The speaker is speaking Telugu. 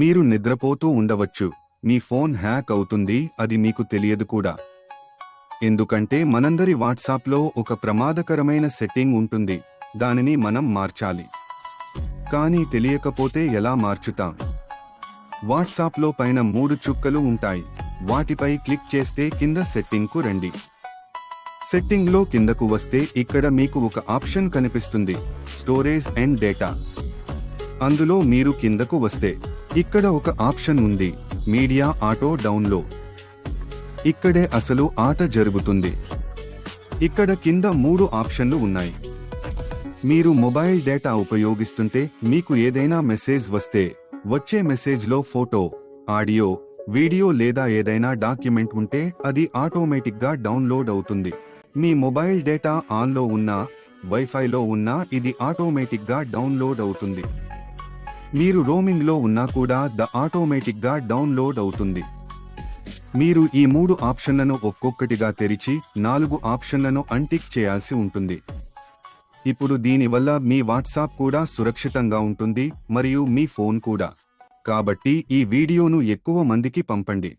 మీరు నిద్రపోతూ ఉండవచ్చు, మీ ఫోన్ హ్యాక్ అవుతుంది, అది మీకు తెలియదు కూడా. ఎందుకంటే మనందరి వాట్సాప్లో ఒక ప్రమాదకరమైన సెట్టింగ్ ఉంటుంది, దానిని మనం మార్చాలి. కానీ తెలియకపోతే ఎలా మార్చుతాం? వాట్సాప్లో పైన 3 చుక్కలు ఉంటాయి, వాటిపై క్లిక్ చేస్తే కింద సెట్టింగ్కు రండి. సెట్టింగ్లో కిందకు వస్తే ఇక్కడ మీకు ఒక ఆప్షన్ కనిపిస్తుంది, స్టోరేజ్ అండ్ డేటా. అందులో మీరు కిందకు వస్తే ఇక్కడ ఒక ఆప్షన్ ఉంది, మీడియా ఆటో డౌన్లోడ్. ఇక్కడే అసలు ఆట జరుగుతుంది. ఇక్కడ కింద 3 ఆప్షన్లు ఉన్నాయి. మీరు మొబైల్ డేటా ఉపయోగిస్తుంటే మీకు ఏదైనా మెసేజ్ వస్తే వచ్చే మెసేజ్లో ఫోటో, ఆడియో, వీడియో లేదా ఏదైనా డాక్యుమెంట్ ఉంటే అది ఆటోమేటిక్గా డౌన్లోడ్ అవుతుంది. మీ మొబైల్ డేటా ఆన్లో ఉన్నా, వైఫైలో ఉన్నా ఇది ఆటోమేటిక్గా డౌన్లోడ్ అవుతుంది. మీరు రోమింగ్లో ఉన్నా కూడా ఆటోమేటిక్గా డౌన్లోడ్ అవుతుంది. మీరు ఈ 3 ఆప్షన్లను ఒక్కొక్కటిగా తెరిచి 4 ఆప్షన్లను అన్టిక్ చేయాల్సి ఉంటుంది. ఇప్పుడు దీనివల్ల మీ వాట్సాప్ కూడా సురక్షితంగా ఉంటుంది మరియు మీ ఫోన్ కూడా. కాబట్టి ఈ వీడియోను ఎక్కువ మందికి పంపండి.